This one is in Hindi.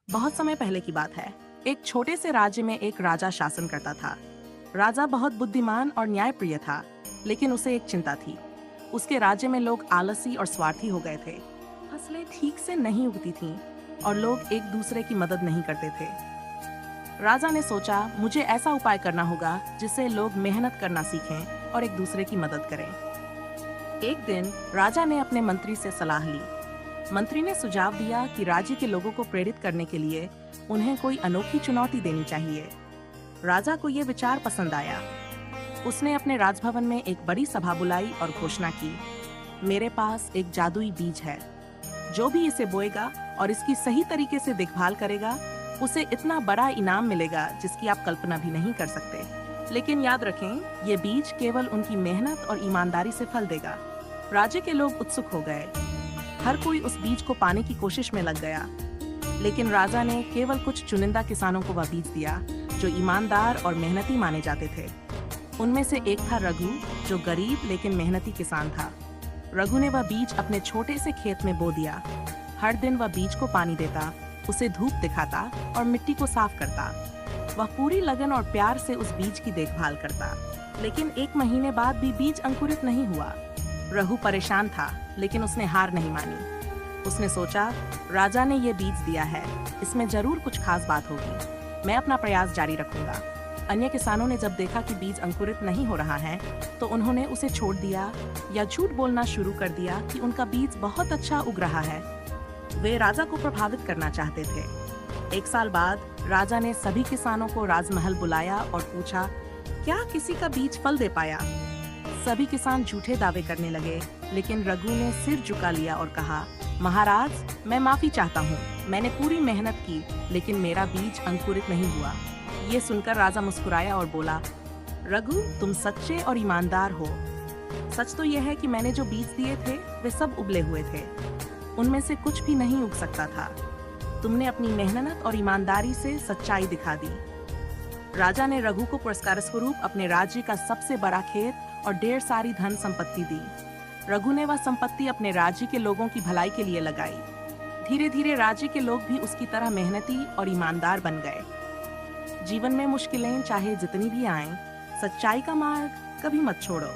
बहुत समय पहले की बात है। एक छोटे से राज्य में एक राजा शासन करता था। राजा बहुत बुद्धिमान और न्यायप्रिय था, लेकिन उसे एक चिंता थी। उसके राज्य में लोग आलसी और स्वार्थी हो गए थे। फसलें ठीक से नहीं उगती थीं और लोग एक दूसरे की मदद नहीं करते थे। राजा ने सोचा, मुझे ऐसा उपाय करना होगा जिससे लोग मेहनत करना सीखें और एक दूसरे की मदद करें। एक दिन राजा ने अपने मंत्री से सलाह ली। मंत्री ने सुझाव दिया कि राज्य के लोगों को प्रेरित करने के लिए उन्हें कोई अनोखी चुनौती देनी चाहिए। राजा को यह विचार पसंद आया। उसने अपने राजभवन में एक बड़ी सभा बुलाई और घोषणा की, मेरे पास एक जादुई बीज है। जो भी इसे बोएगा और इसकी सही तरीके से देखभाल करेगा, उसे इतना बड़ा इनाम मिलेगा जिसकी आप कल्पना भी नहीं कर सकते। लेकिन याद रखें, ये बीज केवल उनकी मेहनत और ईमानदारी से फल देगा। राज्य के लोग उत्सुक हो गए। हर कोई उस बीज को पाने की कोशिश में लग गया। लेकिन राजा ने केवल कुछ चुनिंदा किसानों को वह बीज दिया जो ईमानदार और मेहनती माने जाते थे। उनमें से एक था रघु, जो गरीब लेकिन मेहनती किसान था। रघु ने वह बीज अपने छोटे से खेत में बो दिया। हर दिन वह बीज को पानी देता, उसे धूप दिखाता और मिट्टी को साफ करता। वह पूरी लगन और प्यार से उस बीज की देखभाल करता। लेकिन 1 महीने बाद भी बीज अंकुरित नहीं हुआ। रघु परेशान था, लेकिन उसने हार नहीं मानी। उसने सोचा, राजा ने ये बीज दिया है, इसमें जरूर कुछ खास बात होगी। मैं अपना प्रयास जारी रखूंगा। अन्य किसानों ने जब देखा कि बीज अंकुरित नहीं हो रहा है, तो उन्होंने उसे छोड़ दिया या झूठ बोलना शुरू कर दिया कि उनका बीज बहुत अच्छा उग रहा है। वे राजा को प्रभावित करना चाहते थे। 1 साल बाद राजा ने सभी किसानों को राजमहल बुलाया और पूछा, क्या किसी का बीज फल दे पाया? सभी किसान झूठे दावे करने लगे, लेकिन रघु ने सिर झुका लिया और कहा, महाराज, मैं माफी चाहता हूँ। मैंने पूरी मेहनत की, लेकिन मेरा बीज अंकुरित नहीं हुआ। ये सुनकर राजा मुस्कुराया और बोला, रघु, तुम सच्चे और ईमानदार हो। सच तो यह है कि मैंने जो बीज दिए थे वे सब उबले हुए थे। उनमें से कुछ भी नहीं उग सकता था। तुमने अपनी मेहनत और ईमानदारी से सच्चाई दिखा दी। राजा ने रघु को पुरस्कार स्वरूप अपने राज्य का सबसे बड़ा खेत और ढेर सारी धन संपत्ति दी। रघु ने वह संपत्ति अपने राज्य के लोगों की भलाई के लिए लगाई। धीरे धीरे राज्य के लोग भी उसकी तरह मेहनती और ईमानदार बन गए। जीवन में मुश्किलें चाहे जितनी भी आएं, सच्चाई का मार्ग कभी मत छोड़ो।